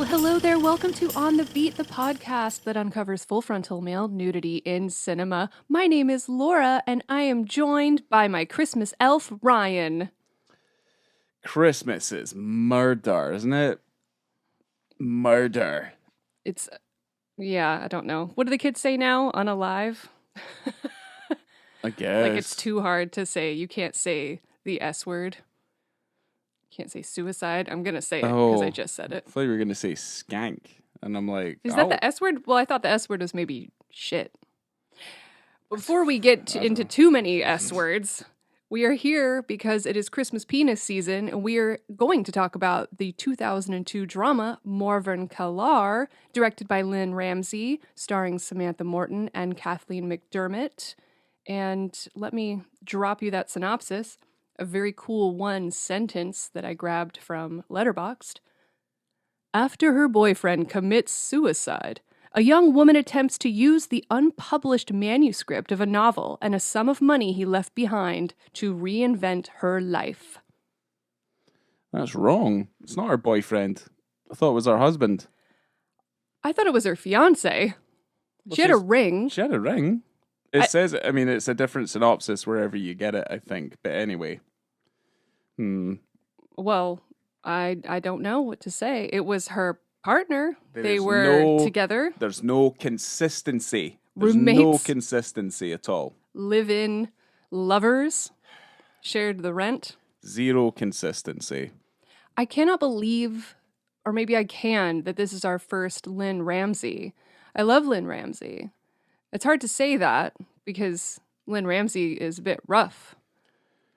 Hello there. Welcome to On the Beat, the podcast that uncovers full frontal male nudity in cinema. My name is Laura, and I am joined by my Christmas elf, Ryan. Christmas is murder, isn't it? Murder. I don't know. What do the kids say now? Unalive? I guess. Like it's too hard to say. You can't say the S word. Can't say suicide. I'm going to say it because I just said it. I thought you were going to say skank. And I'm like, is that the S word? Well, I thought the S word was maybe shit. Before we get into too many S words, we are here because it is Christmas penis season, and we are going to talk about the 2002 drama MORVERN CALLAR, directed by Lynne Ramsay, starring Samantha Morton and Kathleen McDermott. And let me drop you that synopsis. A very cool one sentence that I grabbed from Letterboxd. After her boyfriend commits suicide, a young woman attempts to use the unpublished manuscript of a novel and a sum of money he left behind to reinvent her life. That's wrong. It's not her boyfriend. I thought it was her husband. I thought it was her fiancé. She had a ring. She had a ring. It says, I mean, it's a different synopsis wherever you get it, I think. But anyway. Well, I don't know what to say. It was her partner. They were together. There's no consistency. Roommates. No consistency at all. Live-in lovers. Shared the rent. Zero consistency. I cannot believe, or maybe I can, that this is our first Lynne Ramsay. I love Lynne Ramsay. It's hard to say that because Lynne Ramsay is a bit rough.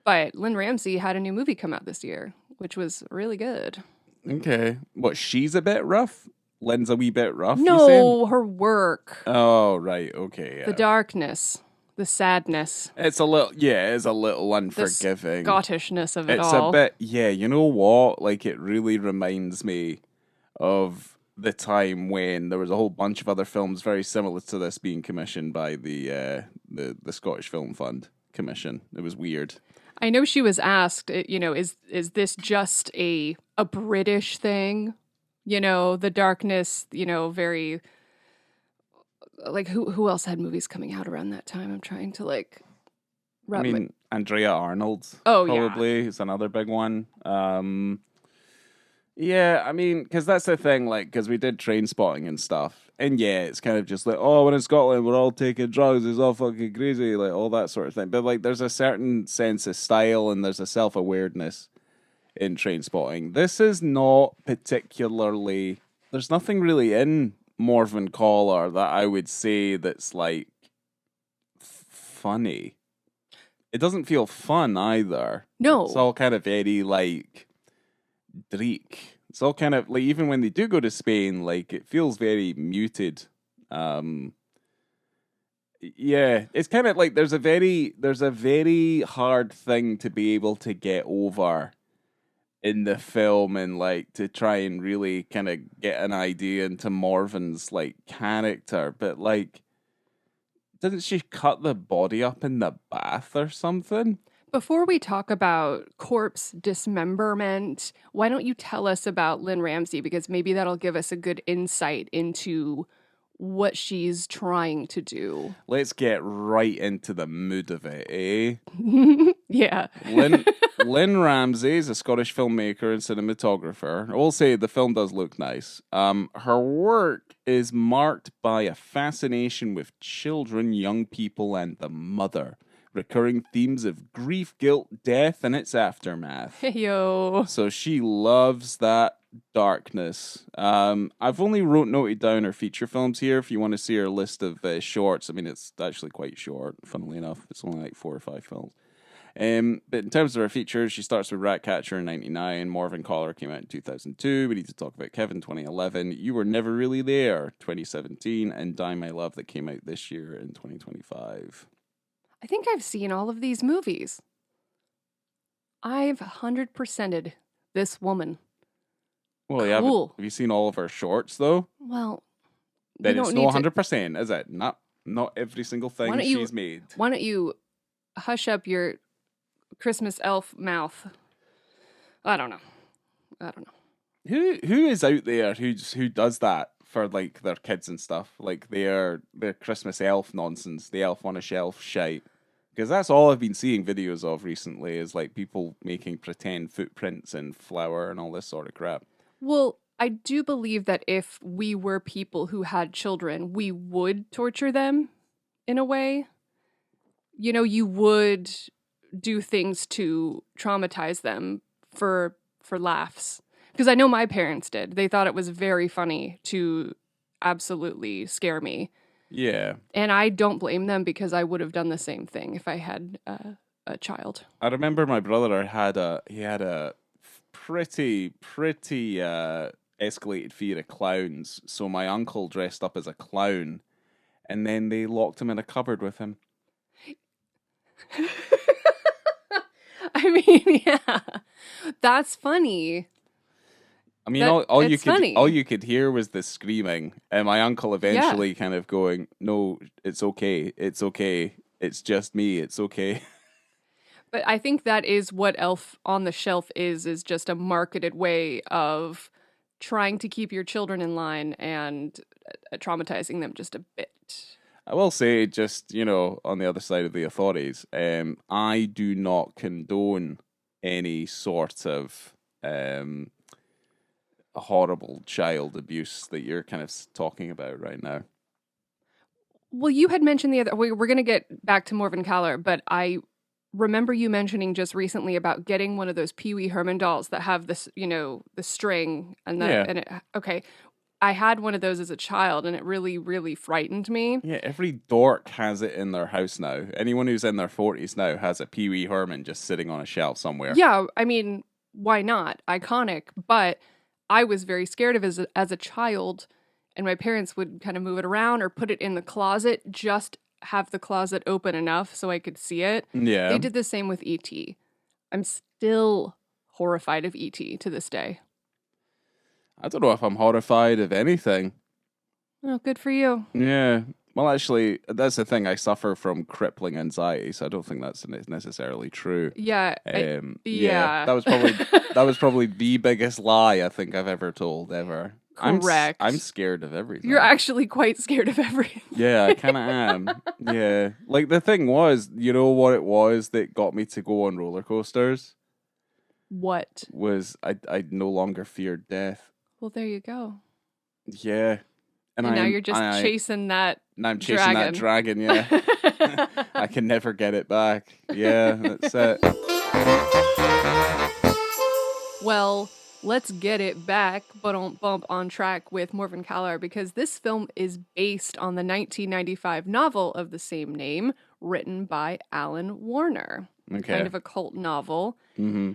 But Lynne Ramsay had a new movie come out this year, which was really good. Okay. What, she's a bit rough? Lynne's a wee bit rough, No, her work. Oh, right. Okay. Yeah. The darkness. The sadness. It's a little unforgiving. The Scottishness of it all. It's a bit, you know what? Like, it really reminds me of the time when there was a whole bunch of other films very similar to this being commissioned by the Scottish Film Fund Commission. It was weird. I know she was asked, is this just a British thing? The darkness, very, like, who else had movies coming out around that time? I'm trying to, Andrea Arnold. Oh, probably is another big one. Yeah, I mean, because that's the thing, like, because we did Train Spotting and stuff. And yeah, it's kind of just like, oh, we're in Scotland, we're all taking drugs, it's all fucking crazy, like, all that sort of thing. But, like, there's a certain sense of style and there's a self-awareness in Train Spotting. This is not particularly, there's nothing really in MORVERN CALLAR that I would say that's, like, funny. It doesn't feel fun either. No. It's all kind of very, like, dreek. It's all kind of like, even when they do go to Spain, like, it feels very muted. It's kind of like there's a very hard thing to be able to get over in the film, and like to try and really kind of get an idea into Morven's like character. But like, doesn't she cut the body up in the bath or something? Before we talk about corpse dismemberment, why don't you tell us about Lynne Ramsay? Because maybe that'll give us a good insight into what she's trying to do. Let's get right into the mood of it, eh? Yeah. Lynne Ramsay is a Scottish filmmaker and cinematographer. I will say the film does look nice. Her work is marked by a fascination with children, young people, and the mother. Recurring themes of grief, guilt, death, and its aftermath. Yo. So she loves that darkness. I've only noted down her feature films here. If you want to see her list of shorts, I mean, it's actually quite short, funnily enough. It's only like 4 or 5 films. But in terms of her features, she starts with Ratcatcher in 1999. MORVERN CALLAR came out in 2002. We need to talk about Kevin 2011. You Were Never Really There 2017. And Die My Love that came out this year in 2025. I think I've seen all of these movies. I've 100%ed this woman. Well, cool. Have you seen all of her shorts, though? Well, then it's not 100%, is it? Not every single thing she's made. Why don't you hush up your Christmas elf mouth? I don't know. Who is out there who does that for like their kids and stuff, like their Christmas elf nonsense, the elf on a shelf shite? Because that's all I've been seeing videos of recently is like people making pretend footprints in flour and all this sort of crap. Well, I do believe that if we were people who had children, we would torture them in a way. You know, you would do things to traumatize them for laughs. Because I know my parents did. They thought it was very funny to absolutely scare me. Yeah. And I don't blame them because I would have done the same thing if I had a child. I remember my brother had a pretty escalated fear of clowns. So my uncle dressed up as a clown, and then they locked him in a cupboard with him. I mean, yeah, that's funny. I mean, all you could hear was the screaming, and my uncle eventually kind of going, "No, it's okay, it's just me, it's okay." But I think that is what Elf on the Shelf is just a marketed way of trying to keep your children in line and traumatizing them just a bit. I will say, just, on the other side of the authorities, I do not condone any sort of horrible child abuse that you're kind of talking about right now. Well, you had mentioned we're going to get back to Morven Callar, but I remember you mentioning just recently about getting one of those Pee Wee Herman dolls that have this, the string and okay. I had one of those as a child, and it really, really frightened me. Yeah, every dork has it in their house now. Anyone who's in their 40s now has a Pee Wee Herman just sitting on a shelf somewhere. Yeah, I mean, why not? Iconic. But I was very scared of it as a child, and my parents would kind of move it around or put it in the closet, just have the closet open enough so I could see it. Yeah. They did the same with E.T. I'm still horrified of E.T. to this day. I don't know if I'm horrified of anything. Oh, good for you. Yeah. Well, actually, that's the thing. I suffer from crippling anxiety, so I don't think that's necessarily true. Yeah. Yeah. That was probably the biggest lie I think I've ever told ever. Correct. I'm scared of everything. You're actually quite scared of everything. Yeah, I kind of am. Yeah. Like, the thing was, you know what it was that got me to go on roller coasters? What? Was I no longer feared death. Well, there you go. Yeah. And now you're just chasing that Now I'm chasing that dragon, yeah. I can never get it back. Yeah, that's it. Well, let's get it back, but don't bump on track with Morven Callar, because this film is based on the 1995 novel of the same name, written by Alan Warner. Okay. Kind of a cult novel. Mm-hmm.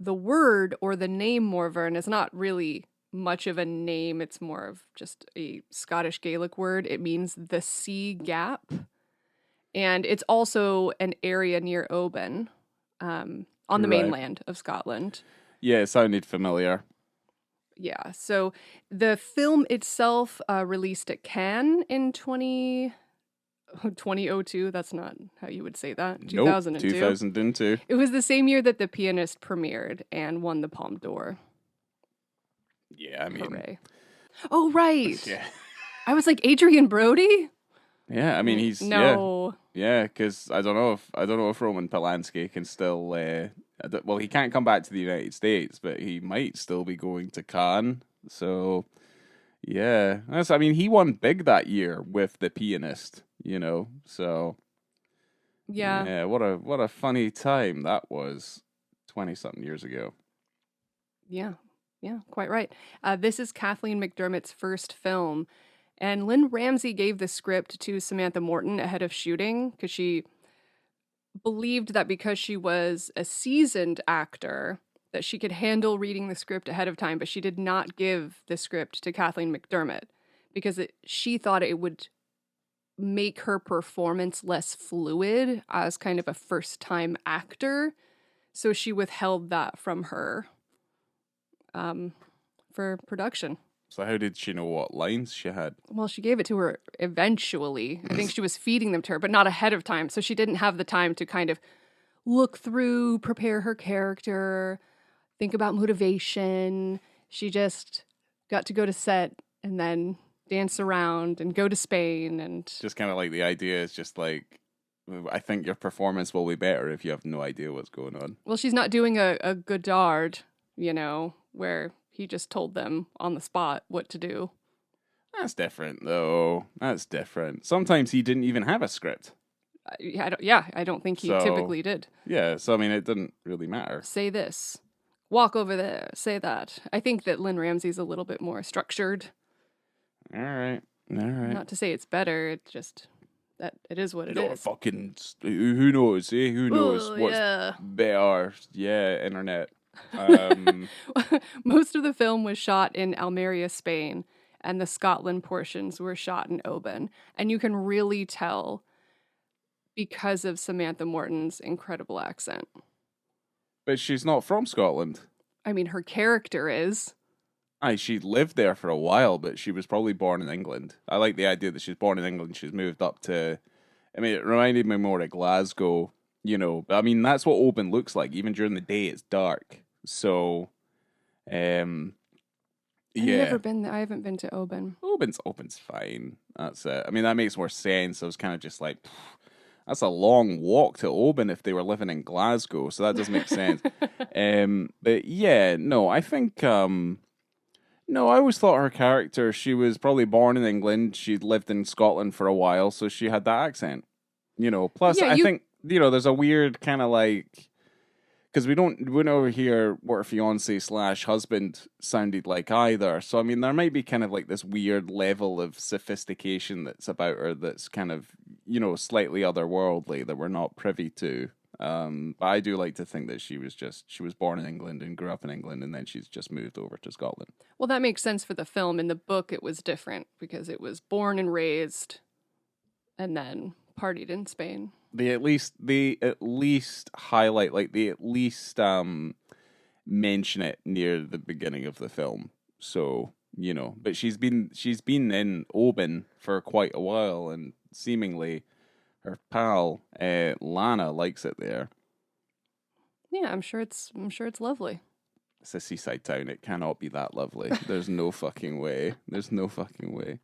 The word or the name Morvern is not really much of a name. It's more of just a Scottish Gaelic word. It means the sea gap. And it's also an area near Oban, on the mainland of Scotland. Yeah, it sounded familiar. Yeah, so the film itself released at Cannes in 2002. That's not how you would say that. 2002. Nope, 2002. It was the same year that The Pianist premiered and won the Palme d'Or. Yeah, I mean... Hooray. Oh, right. Yeah. I was like, Adrian Brody? Yeah, I mean, he's... No. Yeah, because I don't know if Roman Polanski can still... well, he can't come back to the United States, but he might still be going to Cannes. So, yeah. He won big that year with The Pianist, so... Yeah. Yeah, what a funny time that was 20-something years ago. Yeah, quite right. This is Kathleen McDermott's first film, and Lynne Ramsay gave the script to Samantha Morton ahead of shooting because she believed that because she was a seasoned actor that she could handle reading the script ahead of time, but she did not give the script to Kathleen McDermott because she thought it would make her performance less fluid as kind of a first-time actor, so she withheld that from her for production. So how did she know what lines she had? Well, she gave it to her eventually. I think she was feeding them to her, but not ahead of time. So she didn't have the time to kind of look through, prepare her character, think about motivation, She just got to go to set and then dance around and go to Spain and Just kind of like the idea is just like, I think your performance will be better if you have no idea what's going on. well, she's not doing a Godard, where he just told them on the spot what to do. That's different, though. That's different. Sometimes he didn't even have a script. I don't think he typically did. Yeah, so I mean, it didn't really matter. Say this. Walk over there. Say that. I think that Lynne Ramsay's a little bit more structured. All right. Not to say it's better. It's just that it is what it is. Fucking, who knows, eh? Who knows what's better? Yeah, internet. Most of the film was shot in Almeria, Spain, and the Scotland portions were shot in Oban. And you can really tell because of Samantha Morton's incredible accent. But she's not from Scotland. I mean, her character is. She lived there for a while, but she was probably born in England. I like the idea that she's born in England. She's moved up to, I mean, it reminded me more of Glasgow, But I mean, that's what Oban looks like. Even during the day, it's dark. So, yeah. I've never been there. I haven't been to Oban. Oban's fine. That's it. I mean, that makes more sense. I was kind of just like, that's a long walk to Oban if they were living in Glasgow. So that does make sense. But yeah, no, I think, no, I always thought her character, she was probably born in England. She'd lived in Scotland for a while, so she had that accent. Plus I think, there's a weird kind of like, because we don't ever hear what her fiancé / husband sounded like either. So, I mean, there might be kind of like this weird level of sophistication that's about her that's kind of, slightly otherworldly that we're not privy to. But I do like to think that she was born in England and grew up in England, and then she's just moved over to Scotland. Well, that makes sense for the film. In the book, it was different because it was born and raised and then partied in Spain. They at least highlight, like they at least mention it near the beginning of the film. So, but she's been in Oban for quite a while, and seemingly her pal Lana likes it there. Yeah, I'm sure it's lovely. It's a seaside town. It cannot be that lovely. There's no fucking way. There's no fucking way.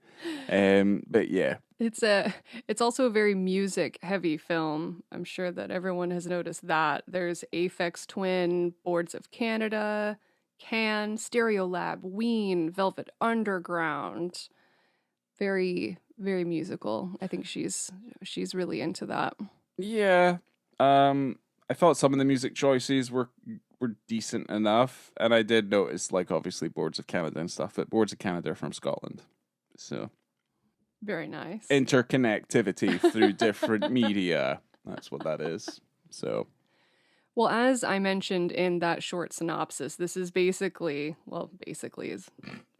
But yeah. It's also a very music heavy film. I'm sure that everyone has noticed that. There's Aphex Twin, Boards of Canada, Can, Stereolab, Ween, Velvet Underground. Very, very musical. I think she's really into that. Yeah. I thought some of the music choices were decent enough, and I did notice, like, obviously Boards of Canada and stuff, but Boards of Canada are from Scotland, so very nice interconnectivity through different media. That's what that is. So, well, as I mentioned in that short synopsis, this is basically is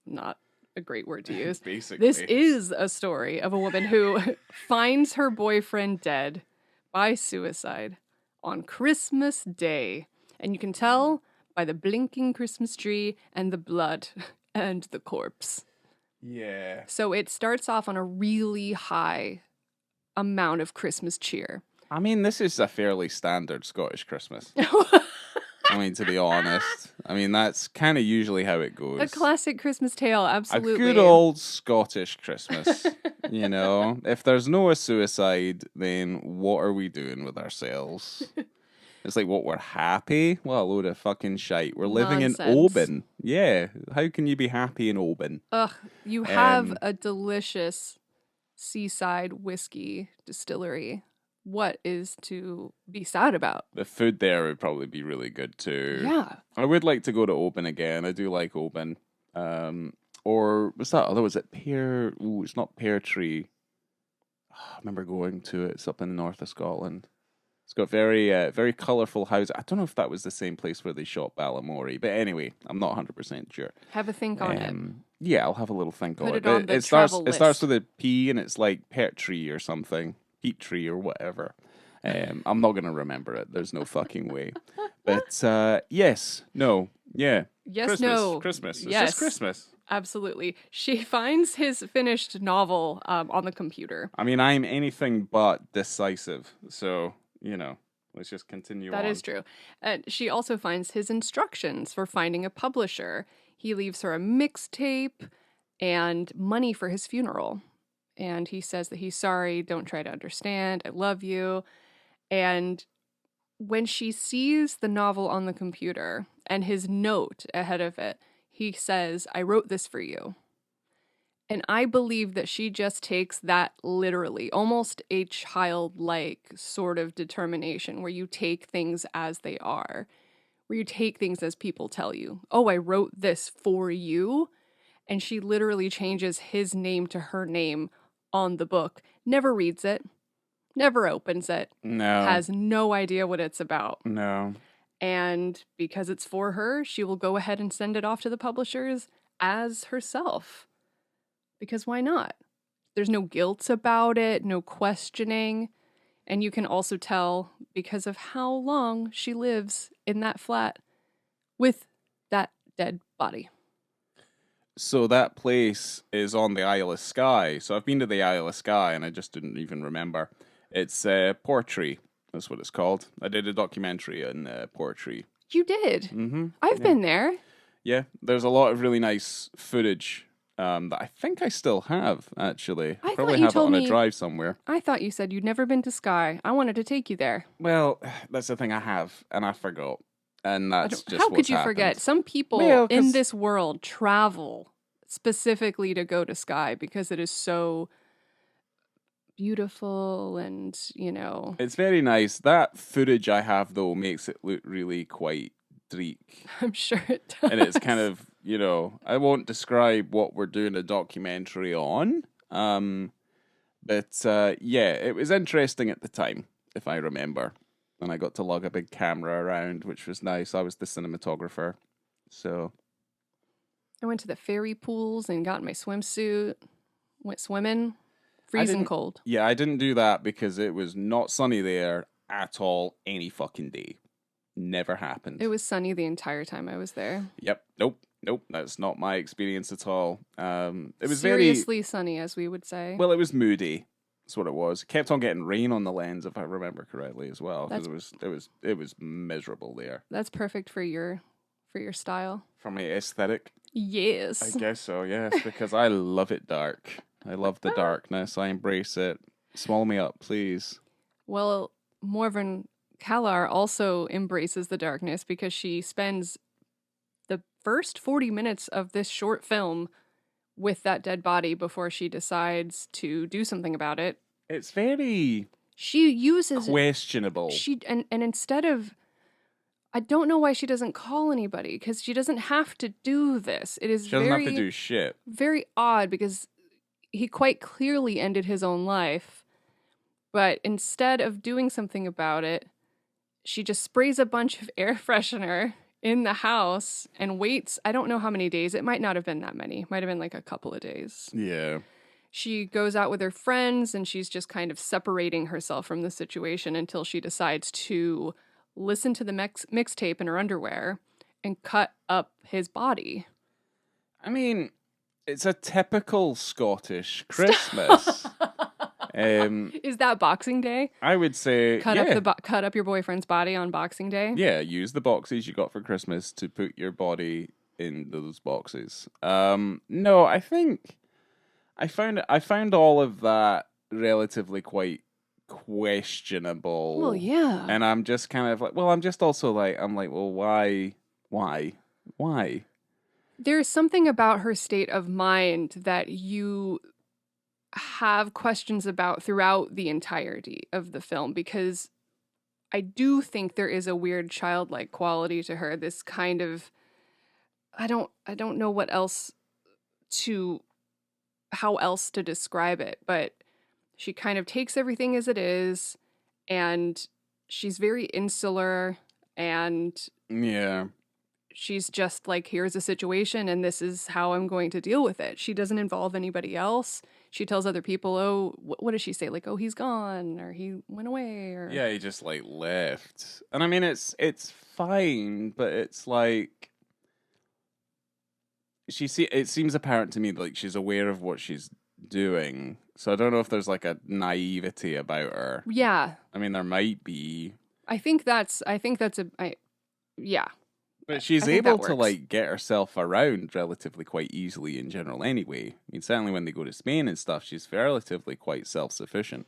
not a great word to use. Basically, this is a story of a woman who finds her boyfriend dead by suicide on Christmas Day. And you can tell by the blinking Christmas tree and the blood and the corpse. Yeah. So it starts off on a really high amount of Christmas cheer. I mean, this is a fairly standard Scottish Christmas. I mean, to be honest. I mean, that's kind of usually how it goes. A classic Christmas tale, absolutely. A good old Scottish Christmas. If there's no suicide, then what are we doing with ourselves? It's like, what, we're happy? What a load of fucking shite. We're living in Oban. Yeah. How can you be happy in Oban? Ugh, you have a delicious seaside whiskey distillery. What is to be sad about? The food there would probably be really good too. Yeah. I would like to go to Oban again. I do like Oban. Or what's that other? Was it Pear? Ooh, it's not Pear Tree. I remember going to it. It's up in the north of Scotland. It's got very, very colourful houses. I don't know if that was the same place where they shot Balamory, but anyway, I'm not 100% sure. Have a think on it. Yeah, I'll have a little think on it. Put it on the starts list. It starts with a P, and it's like Pet Tree or something, Peat Tree or whatever. I'm not gonna remember it. There's no fucking way. But yes, no, yeah. Yes, Christmas, no. Christmas. It's yes. just Christmas. Absolutely. She finds his finished novel on the computer. I mean, I'm anything but decisive, so. Let's just continue on. That is true. And she also finds his instructions for finding a publisher. He leaves her a mixtape and money for his funeral. And he says that he's sorry, don't try to understand, I love you. And when she sees the novel on the computer and his note ahead of it, he says, I wrote this for you. And I believe that she just takes that literally, almost a childlike sort of determination where you take things as they are, where you take things as people tell you. Oh, I wrote this for you. And she literally changes his name to her name on the book, never reads it, never opens it, has no idea what it's about. No. And because it's for her, she will go ahead and send it off to the publishers as herself. Because why not? There's no guilt about it, no questioning. And you can also tell because of how long she lives in that flat with that dead body. So that place is on the Isle of Skye. So I've been to the Isle of Skye and I just didn't even remember. It's Portree. That's what it's called. I did a documentary on Portree. You did? Mm-hmm. I've been there. Yeah, there's a lot of really nice footage that I think I still have, actually. I probably thought you have it told on a me- drive somewhere. I thought you said you'd never been to Skye. I wanted to take you there. Well, that's the thing I have, and I forgot. And that's just How what's could you happened. forget? Some people Well, in 'cause- this world travel specifically to go to Skye because it is so beautiful and, you know. It's very nice. That footage I have, though, makes it look really quite dreek. I'm sure it does. And it's kind of, you know, I won't describe what we're doing a documentary on. But yeah, it was interesting at the time, if I remember. And I got to lug a big camera around, which was nice. I was the cinematographer. So I went to the fairy pools and got in my swimsuit, went swimming, freezing didn't- cold. yeah, I didn't do that because it was not sunny there at all any fucking day. Never happened. It was sunny the entire time I was there. Yep. Nope. That's not my experience at all. It was seriously sunny, as we would say. well, it was moody. That's what it was. It kept on getting rain on the lens, if I remember correctly, as well. Because it was miserable there. That's perfect for your style. For my aesthetic, Yes. I guess so. Yes, because I love it dark. I love the darkness. I embrace it. Swallow me up, please. Well, Morvern Callar also embraces the darkness because she spends the first 40 minutes of this short film with that dead body before she decides to do something about it. It's very She uses questionable. and instead of, I don't know why she doesn't call anybody, because she doesn't have to do this. It is She doesn't have to do shit. very odd because he quite clearly ended his own life. But instead of doing something about it, she just sprays a bunch of air freshener in the house and waits. I don't know how many days. It might not have been that many. It might have been like a couple of days. Yeah. She goes out with her friends and she's just kind of separating herself from the situation until she decides to listen to the mixtape in her underwear and cut up his body. I mean, it's a typical Scottish Christmas. Is that Boxing Day? I would say, Cut up your boyfriend's body on Boxing Day? yeah, use the boxes you got for Christmas to put your body in those boxes. No, I think I found all of that relatively quite questionable. Well, yeah. And I'm just kind of like, well, I'm like, well, why? There's something about her state of mind that you have questions about throughout the entirety of the film, because I do think there is a weird childlike quality to her. This kind of, I don't know how else to describe it, but she kind of takes everything as it is, and she's very insular, and Yeah. she's just like, here's a situation and this is how I'm going to deal with it. She doesn't involve anybody else. She tells other people, oh, what does she say? Like, oh, he's gone, or he went away, or Yeah, he just like left. And I mean it's fine, but it's like it seems apparent to me that like she's aware of what she's doing. So I don't know if there's like a naivety about her. Yeah. I mean there might be. I think that's yeah. But she's I think that able to works. like get herself around relatively quite easily in general anyway. I mean, certainly when they go to Spain and stuff, she's relatively quite self-sufficient.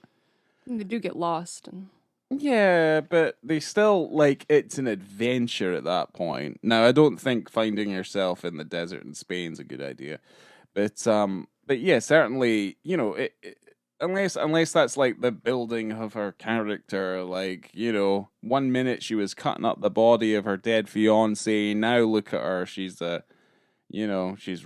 They do get lost, and Yeah, but they still like it's an adventure at that point. Now, I don't think finding yourself in the desert in Spain's a good idea. But yeah, certainly, unless that's like the building of her character, like, 1 minute she was cutting up the body of her dead fiance, now look at her, she's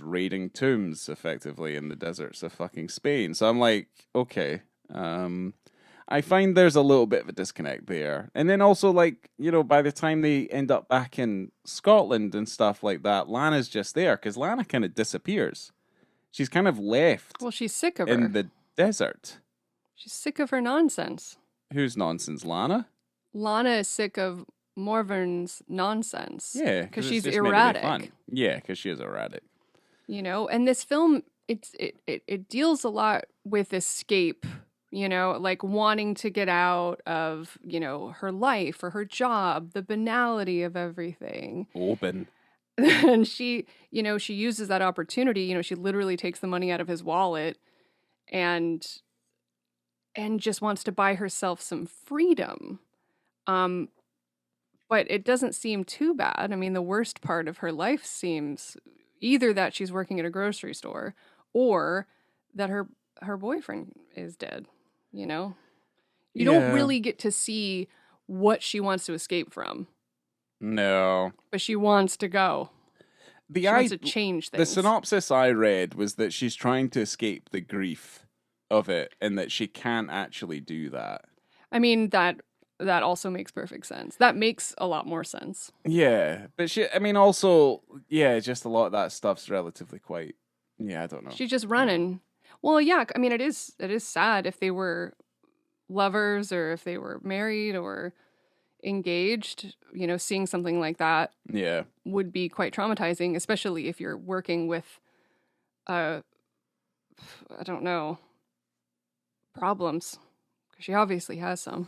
raiding tombs effectively in the deserts of fucking Spain. So I'm like, okay, I find there's a little bit of a disconnect there. And then also, like, by the time they end up back in Scotland and stuff like that, Lana's just there because Lana kind of disappears. She's kind of left well, she's sick of in her. the desert. She's sick of her nonsense. Who's nonsense, Lana? Lana is sick of Morvern's nonsense. Yeah, because it's she's just meant to be erratic. fun. Yeah, because she is erratic. And this film, it deals a lot with escape. Like wanting to get out of her life or her job, the banality of everything. Open. And she uses that opportunity. She literally takes the money out of his wallet and just wants to buy herself some freedom. But it doesn't seem too bad. I mean, the worst part of her life seems either that she's working at a grocery store or that her boyfriend is dead. You don't really get to see what she wants to escape from. No. But she wants to go. She wants to change things. The synopsis I read was that she's trying to escape the grief of it and that she can't actually do that. I mean, that also makes perfect sense. That makes a lot more sense. Yeah. But also, yeah, just a lot of that stuff's relatively quite, I don't know. She's just running. Well, yeah, I mean, it is sad if they were lovers or if they were married or engaged, seeing something like that would be quite traumatizing, especially if you're working with, I don't know, problems, because she obviously has some.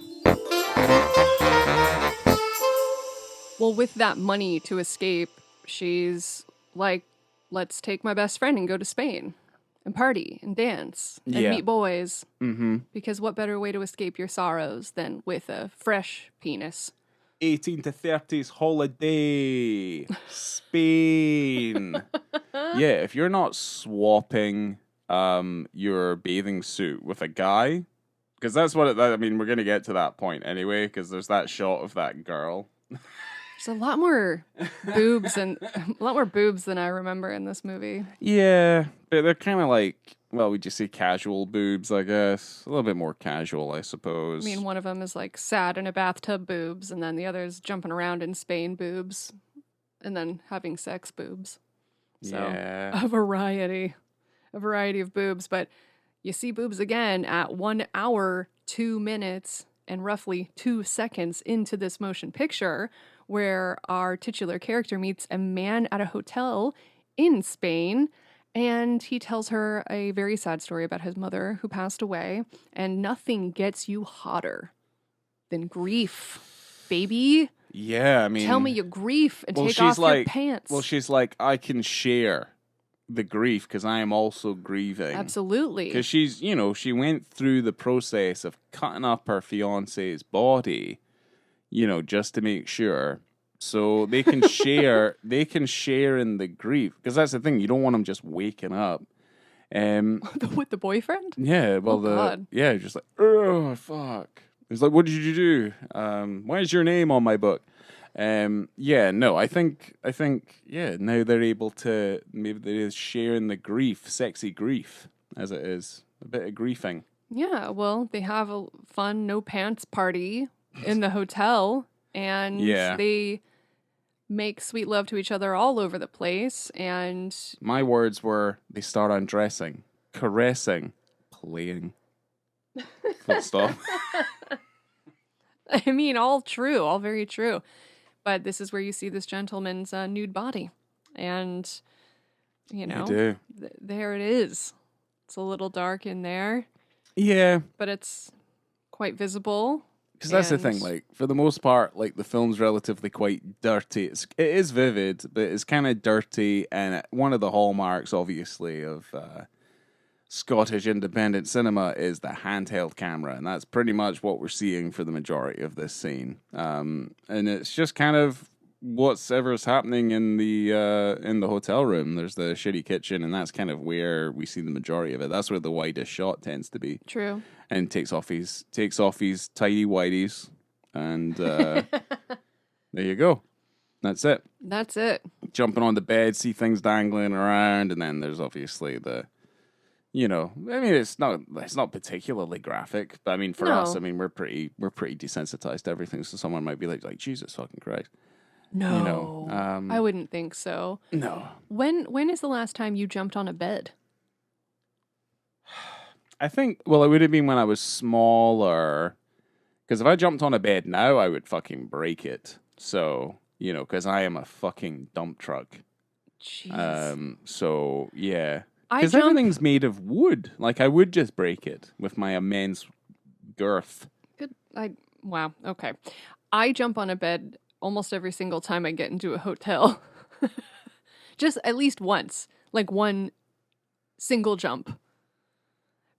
Well, with that money to escape, she's like, let's take my best friend and go to Spain and party and dance and meet boys. Mm-hmm. Because what better way to escape your sorrows than with a fresh penis? 1830s holiday, Spain. Yeah, if you're not swapping your bathing suit with a guy, because that's what we're going to get to that point anyway, because there's that shot of that girl. There's a lot more boobs than I remember in this movie. Yeah, but they're kind of like, well, we just say casual boobs, I guess. A little bit more casual, I suppose. I mean, one of them is like sad in a bathtub boobs, and then the other is jumping around in Spain boobs, and then having sex boobs. So a variety of boobs. But you see boobs again at 1 hour, 2 minutes, and roughly 2 seconds into this motion picture, where our titular character meets a man at a hotel in Spain, and he tells her a very sad story about his mother who passed away, and nothing gets you hotter than grief, baby. Yeah, I mean... Tell me your grief and take off your pants. Well, she's like, I can share the grief because I am also grieving. Absolutely. Because she's, she went through the process of cutting up her fiance's body, just to make sure. So they can share, in the grief. Because that's the thing, you don't want them just waking up. With the boyfriend? Yeah, well, God. just like, oh, fuck. It's like, what did you do? Why is your name on my book? I think, now they're able to, maybe they're sharing the grief, sexy grief, as it is. A bit of griefing. Yeah, well, they have a fun no pants party in the hotel, and they make sweet love to each other all over the place, and... My words were, they start undressing, caressing, playing. Full stop. I mean, all true, all very true. But this is where you see this gentleman's nude body. And, You do. There it is. It's a little dark in there. Yeah. But it's quite visible. Because that's the thing, And- like, for the most part, like, the film's relatively quite dirty. It is vivid, but it's kind of dirty, and one of the hallmarks, obviously, of Scottish independent cinema is the handheld camera, and that's pretty much what we're seeing for the majority of this scene. And it's just kind of whatever's happening in the hotel room. There's the shitty kitchen, and that's kind of where we see the majority of it. That's where the widest shot tends to be. True. And takes off his tidy whities, and there you go. That's it. That's it. Jumping on the bed, see things dangling around, and then there's obviously the, I mean, it's not particularly graphic, but I mean, for us, I mean, we're pretty desensitized to everything. So someone might be like Jesus fucking Christ. No, I wouldn't think so. No. When is the last time you jumped on a bed? I think, well, it would have been when I was smaller, because if I jumped on a bed now, I would fucking break it. So, because I am a fucking dump truck. Jeez. So, yeah. Because everything's made of wood. Like, I would just break it with my immense girth. Wow, okay. I jump on a bed almost every single time I get into a hotel. Just at least once. Like one single jump.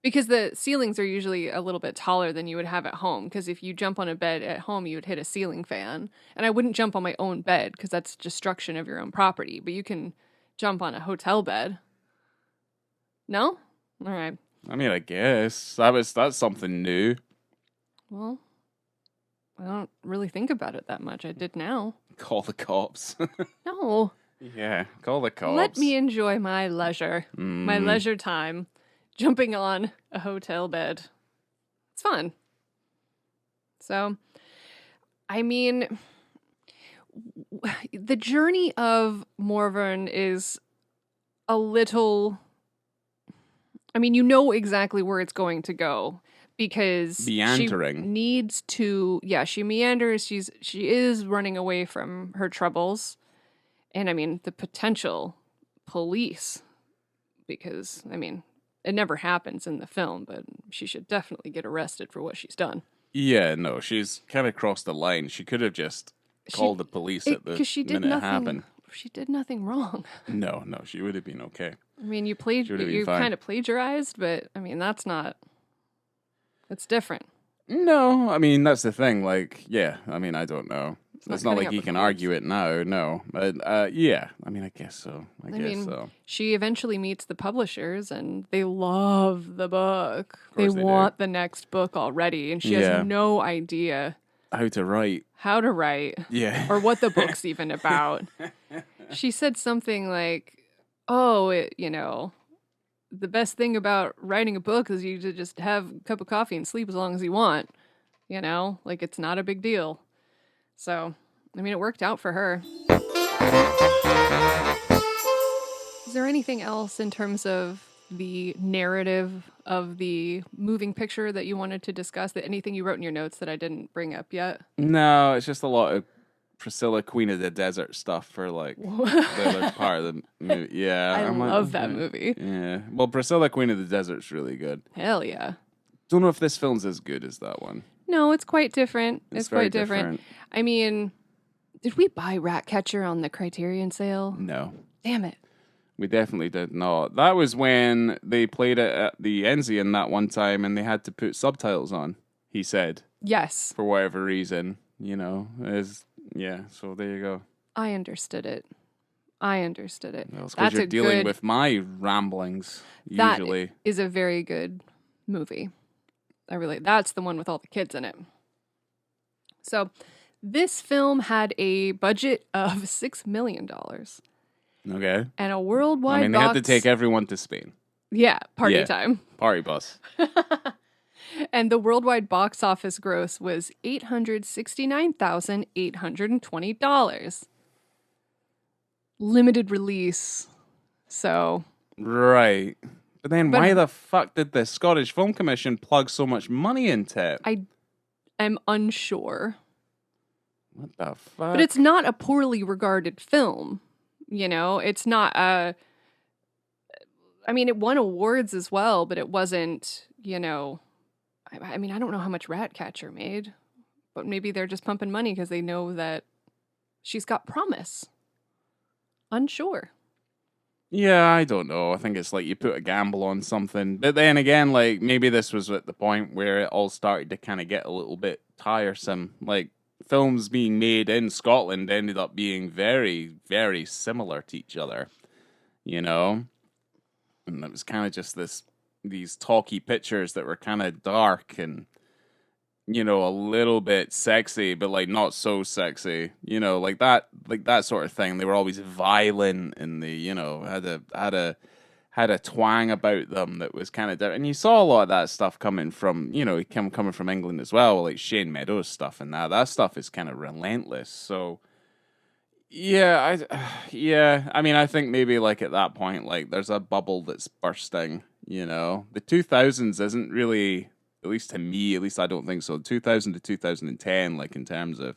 Because the ceilings are usually a little bit taller than you would have at home. Because if you jump on a bed at home, you would hit a ceiling fan. And I wouldn't jump on my own bed because that's destruction of your own property. But you can jump on a hotel bed. No? All right. I mean, I guess that's something new. Well, I don't really think about it that much. I did now. Call the cops. No. Yeah, call the cops. Let me enjoy my leisure. My leisure time. Jumping on a hotel bed. It's fun. So, I mean, the journey of Morvern is a little... I mean, you know exactly where it's going to go because meandering. She needs to, she meanders. She is running away from her troubles. And I mean, the potential police, because I mean, it never happens in the film, but she should definitely get arrested for what she's done. Yeah, no, she's kind of crossed the line. She could have just called the police at the minute it happened. She did nothing wrong. No, she would have been okay. I mean, you kind of plagiarized, but I mean, that's different. No, I mean, that's the thing. Like, yeah, I mean, I don't know. It's not like you can argue it now, no. But, yeah, I mean, I guess so. I guess so. She eventually meets the publishers, and they love the book. They want the next book already, and she has no idea how to write. Yeah. Or what the book's even about. She said something like, the best thing about writing a book is you just have a cup of coffee and sleep as long as you want. Like it's not a big deal. So, I mean, it worked out for her. Is there anything else in terms of the narrative of the moving picture that you wanted to discuss? Anything you wrote in your notes that I didn't bring up yet? No, it's just a lot of Priscilla, Queen of the Desert stuff for like the other part of the movie. Yeah, I love that movie. Yeah, well, Priscilla, Queen of the Desert's really good. Hell yeah. Don't know if this film's as good as that one. No, it's quite different. It's quite different. different. I mean, did we buy Ratcatcher on the Criterion sale? No. Damn it. We definitely did not. That was when they played it at the Enzian that one time and they had to put subtitles on, he said. Yes. For whatever reason, so there you go. I understood it. That's because you're dealing with my ramblings, usually. That is a very good movie. That's the one with all the kids in it. So, this film had a budget of $6 million. Okay. And a worldwide they had to take everyone to Spain. Yeah, party time. Party bus. And the worldwide box office gross was $869,820. Limited release. So. Right. But then why the fuck did the Scottish Film Commission plug so much money into it? I am unsure. What the fuck? But it's not a poorly regarded film. It's not a... I mean, it won awards as well, but it wasn't, I mean, I don't know how much Ratcatcher made. But maybe they're just pumping money because they know that she's got promise. Unsure. Yeah, I don't know. I think it's like you put a gamble on something. But then again, like maybe this was at the point where it all started to kind of get a little bit tiresome. Like films being made in Scotland ended up being very, very similar to each other, you know? And it was kind of just these talky pictures that were kind of dark and a little bit sexy, but like not so sexy, like that sort of thing. They were always violent and they, had a twang about them that was kind of different. And you saw a lot of that stuff coming from, coming from England as well, like Shane Meadows stuff and that stuff is kind of relentless. So yeah, I mean, I think maybe like at that point, like there's a bubble that's bursting, The 2000s isn't really, at least to me, at least I don't think so. 2000 to 2010, like in terms of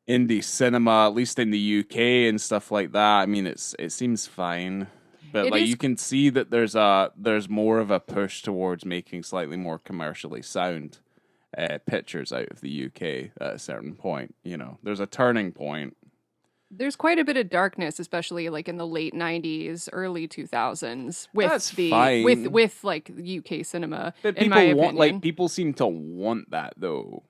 indie cinema, at least in the UK and stuff like that. I mean, it seems fine, but like you can see that there's more of a push towards making slightly more commercially sound pictures out of the UK at a certain point. There's a turning point. There's quite a bit of darkness, especially like in the late 90s, early 2000s with like UK cinema. But in my opinion. People seem to want that though,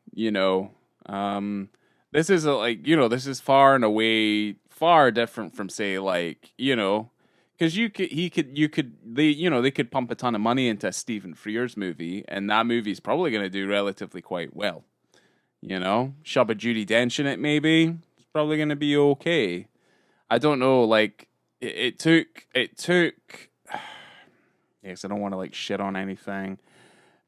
This is this is far and away far different from say like, because they could pump a ton of money into a Stephen Frears movie and that movie's probably going to do relatively quite well. Shove a Judi Dench in it maybe. Probably going to be okay. I don't know, like it took yes, I don't want to like shit on anything.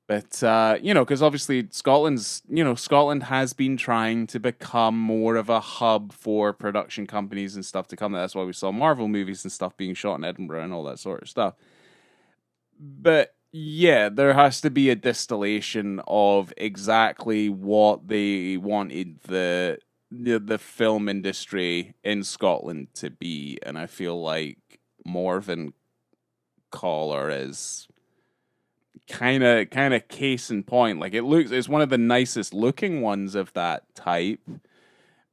But because obviously Scotland has been trying to become more of a hub for production companies and stuff to come. That's why we saw Marvel movies and stuff being shot in Edinburgh and all that sort of stuff. But yeah, there has to be a distillation of exactly what they wanted the film industry in Scotland to be, and I feel like MORVERN CALLAR is kind of case in point. Like it's one of the nicest looking ones of that type.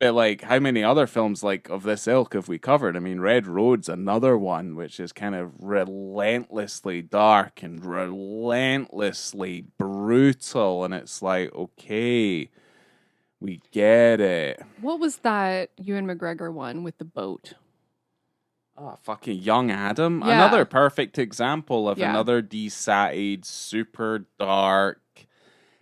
But like, how many other films like of this ilk have we covered? I mean, Red Road's another one which is kind of relentlessly dark and relentlessly brutal, and it's like, okay, we get it. What was that Ewan McGregor one with the boat? Oh, fucking Young Adam. Yeah. Another perfect example of another desatted, super dark,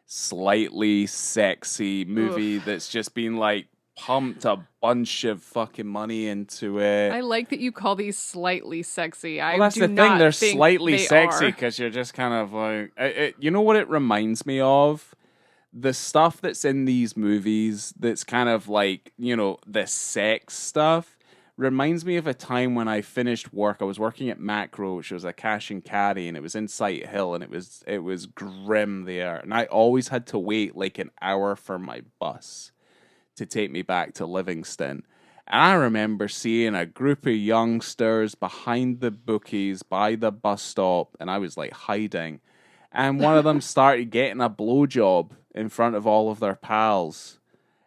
slightly sexy movie that's just been like pumped a bunch of fucking money into it. I like that you call these slightly sexy. Well, that's the thing. They're slightly sexy because you're just kind of like, you know what it reminds me of? The stuff that's in these movies that's kind of like, the sex stuff reminds me of a time when I finished work. I was working at Macro, which was a cash and carry, and it was in Sight Hill, and it was grim there. And I always had to wait like an hour for my bus to take me back to Livingston. And I remember seeing a group of youngsters behind the bookies by the bus stop, and I was like hiding. And one of them started getting a blowjob in front of all of their pals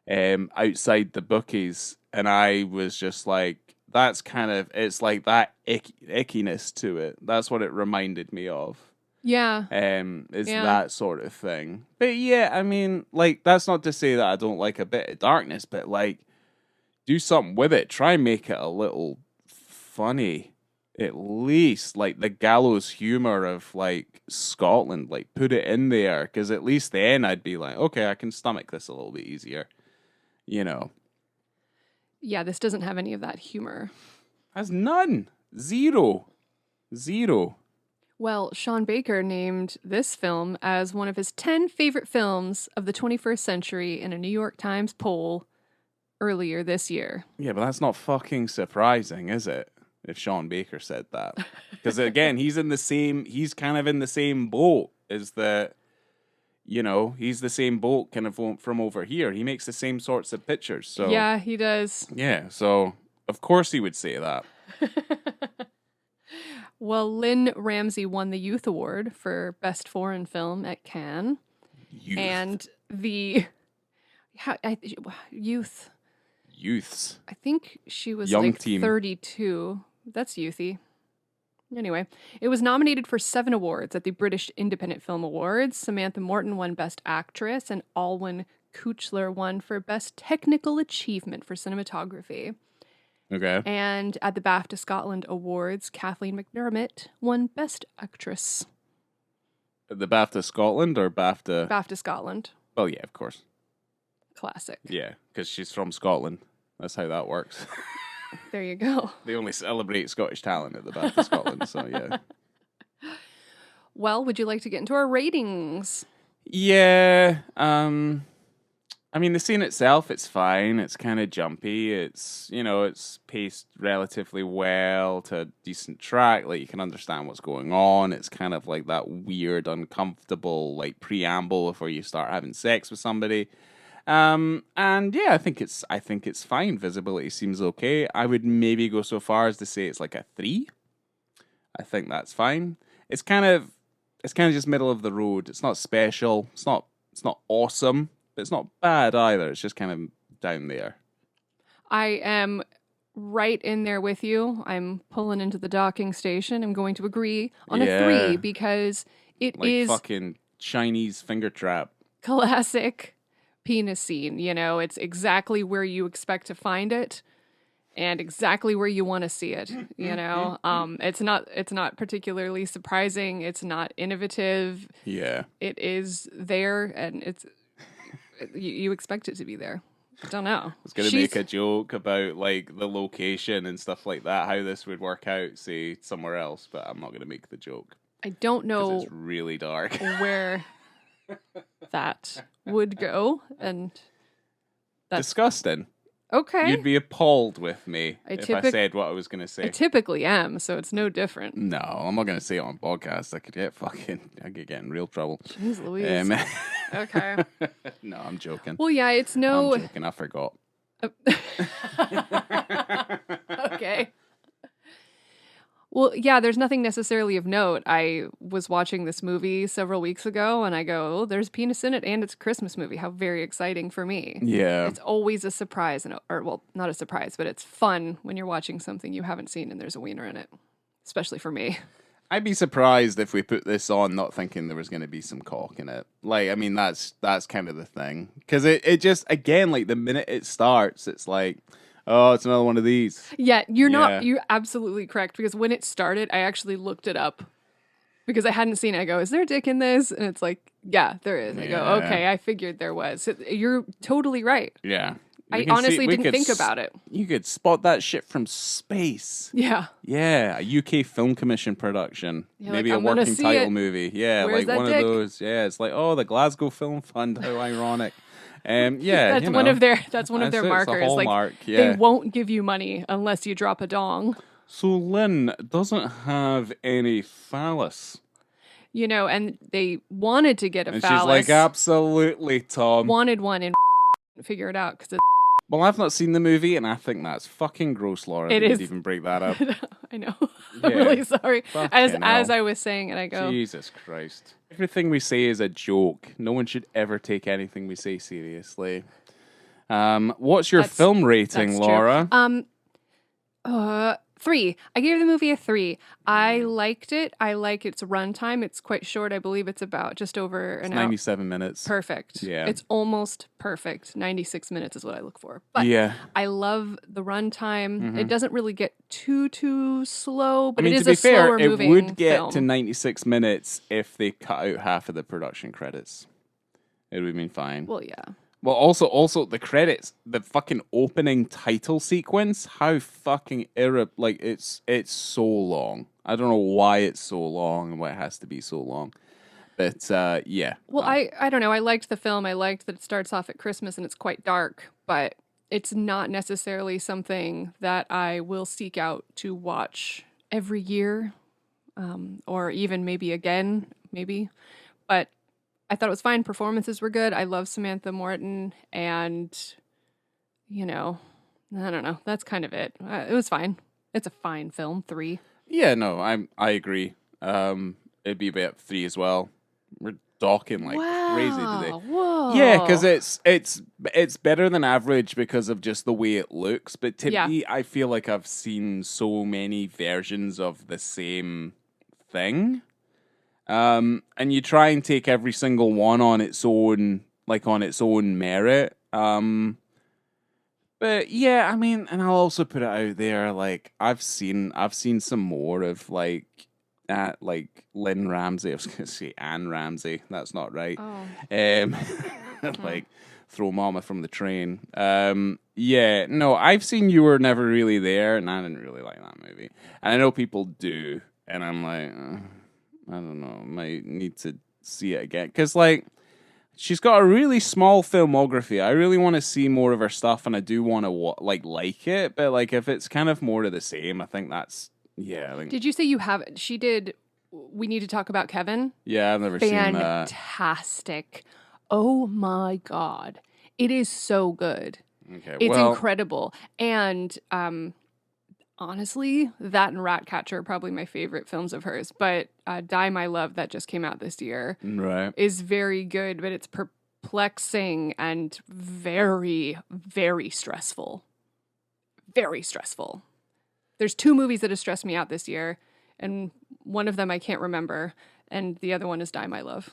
outside the bookies. And I was just like, that's kind of, it's like that ickiness to it. That's what it reminded me of. Yeah. That sort of thing. But yeah, I mean, like, that's not to say that I don't like a bit of darkness, but like, do something with it. Try and make it a little funny. At least, like, the gallows humor of, like, Scotland, like, put it in there, because at least then I'd be like, okay, I can stomach this a little bit easier, Yeah, this doesn't have any of that humor. Has none. Zero. Well, Sean Baker named this film as one of his 10 favorite films of the 21st century in a New York Times poll earlier this year. Yeah, but that's not fucking surprising, is it? If Sean Baker said that, because again, he's kind of in the same boat as he's the same boat kind of from over here. He makes the same sorts of pictures. So yeah, he does. Yeah, so of course he would say that. Well, Lynne Ramsay won the Youth Award for Best Foreign Film at Cannes. Youth. And the Youth. Youths. I think she was Young like team. 32. That's youthy. Anyway, it was nominated for 7 awards at the British Independent Film Awards. Samantha Morton won Best Actress, and Alwyn Kuchler won for Best Technical Achievement for Cinematography. Okay. And at the BAFTA Scotland Awards, Kathleen McDermott won Best Actress. The BAFTA Scotland or BAFTA? BAFTA Scotland. Oh, yeah, of course. Classic. Yeah, because she's from Scotland. That's how that works. There you go. They only celebrate Scottish talent at the BAFTA Scotland, so yeah. Well, would you like to get into our ratings? Yeah. I mean, the scene itself, it's fine. It's kind of jumpy. It's, it's paced relatively well to a decent track. Like, you can understand what's going on. It's kind of like that weird, uncomfortable, like, preamble before you start having sex with somebody. And yeah, I think it's fine. Visibility seems okay. I would maybe go so far as to say it's like a 3. I think that's fine. It's kind of just middle of the road. It's not special. It's not awesome. But it's not bad either. It's just kind of down there. I am right in there with you. I'm pulling into the docking station. I'm going to agree on a 3 because it is fucking Chinese finger trap. Classic penis scene. It's exactly where you expect to find it and exactly where you want to see it. It's not particularly surprising. It's not innovative. Yeah. It is there, and you expect it to be there. I don't know. I was going to make a joke about like the location and stuff like that, how this would work out, say, somewhere else, but I'm not going to make the joke. I don't know. It's really dark. Where that would go, and that's disgusting. Okay. You'd be appalled with me if I said what I was going to say. I typically am, so it's no different. No, I'm not going to say it on podcast. I could get in real trouble. Jeez Louise. Okay. No, I'm joking. Well, yeah, it's no... I'm joking. I forgot. Okay. Well, yeah, there's nothing necessarily of note. I was watching this movie several weeks ago, and I go, oh, there's penis in it, and it's a Christmas movie. How very exciting for me. Yeah. It's always a surprise, not a surprise, but it's fun when you're watching something you haven't seen and there's a wiener in it, especially for me. I'd be surprised if we put this on not thinking there was going to be some cock in it. Like, I mean, that's kind of the thing. Because it just, again, like, the minute it starts, it's like... oh, it's another one of these. Yeah, you're absolutely correct, because when it started, I actually looked it up because I hadn't seen it. I go, is there a dick in this? And it's like, yeah, there is. I go, okay, I figured there was. So you're totally right. Yeah. I honestly didn't think about it. You could spot that shit from space. Yeah. Yeah, a UK Film Commission production. Maybe a working title movie. Yeah, Where's like one dick? of those. Yeah, it's like, oh, the Glasgow Film Fund, how ironic. Yeah, that's one of their markers. Hallmark, like they won't give you money unless you drop a dong. So Lynn doesn't have any phallus. And they wanted to get a phallus. She's like, absolutely, Tom. Wanted one and figure it out because it's. Well, I've not seen the movie, and I think that's fucking gross, Laura. It is. Even break that up. I know. I'm really sorry. As I was saying it, I go, Jesus Christ. Everything we say is a joke. No one should ever take anything we say seriously. What's your film rating, Laura? 3. I gave the movie a 3. I liked it. I like its runtime. It's quite short. I believe it's about just over an hour. 97 minutes. Perfect. Yeah. It's almost perfect. 96 minutes is what I look for. But I love the runtime. Mm-hmm. It doesn't really get too slow, but it is a slower moving film. It would get to 96 minutes if they cut out half of the production credits. It would have been fine. Well, yeah. Well, also the credits, the fucking opening title sequence, how fucking it's so long. I don't know why it's so long and why it has to be so long. But yeah. Well, I don't know. I liked the film. I liked that it starts off at Christmas and it's quite dark, but it's not necessarily something that I will seek out to watch every year, or even maybe again, but I thought it was fine. Performances were good. I love Samantha Morton, and I don't know. That's kind of it. It was fine. It's a fine film. 3. Yeah, no, I agree. It'd be about 3 as well. We're stalking like crazy today. Whoa. Yeah, because it's better than average because of just the way it looks. But to me, I feel like I've seen so many versions of the same thing. And you try and take every single one on its own, like on its own merit. But yeah, I mean, and I'll also put it out there, like I've seen some more of like Lynne Ramsay. I was gonna say Anne Ramsay. That's not right. Like throw mama from the train. Yeah, no, I've seen You Were Never Really There, and I didn't really like that movie. And I know people do, and I'm like, I don't know, might need to see it again because like. She's got a really small filmography. I really want to see more of her stuff, and I do want to like it. But like, if it's kind of more of the same, I think that's I think, Did you say you have? She did. We Need to Talk About Kevin. Yeah, I've never seen that. Fantastic! Oh my god, it is so good. Okay, It's incredible, and honestly, that and Ratcatcher are probably my favorite films of hers. But Die My Love, that just came out this year, is very good, but it's perplexing and very, very stressful. Very stressful. There's 2 movies that have stressed me out this year, and one of them I can't remember, and the other one is Die My Love.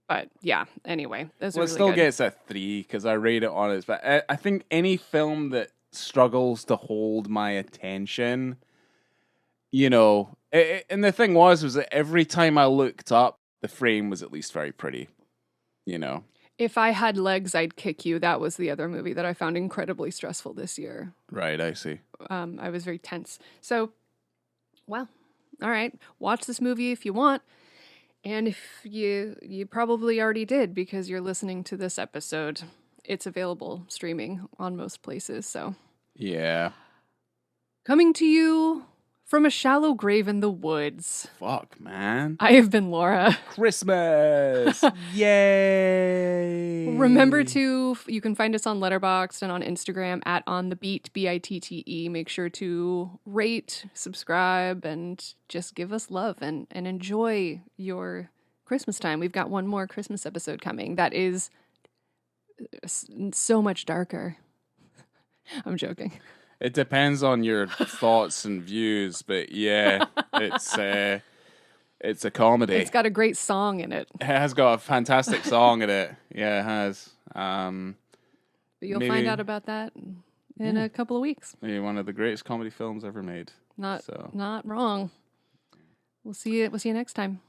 But yeah, anyway, those are really it still good. gets a 3 because I rate it on it. But I think any film that struggles to hold my attention, you know, and the thing was that every time I looked up, the frame was at least very pretty, you know. If I Had Legs, I'd Kick You. That was the other movie that I found incredibly stressful this year. Right, I see. I was very tense. So, well, all right. Watch this movie if you want. And if you probably already did because you're listening to this episode. It's available streaming on most places, so. Yeah. Coming to you from a shallow grave in the woods. Fuck, man. I have been Laura. Christmas. Yay. Remember you can find us on Letterboxd and on Instagram at @onthebeat, BITTE. Make sure to rate, subscribe, and just give us love and enjoy your Christmas time. We've got one more Christmas episode coming that is so much darker. I'm joking. It depends on your thoughts and views, but yeah, it's a comedy. It's got a great song in it. It has got a fantastic song in it. Yeah, it has. But you'll find out about that in a couple of weeks. Maybe one of the greatest comedy films ever made. Not wrong. We'll see you next time.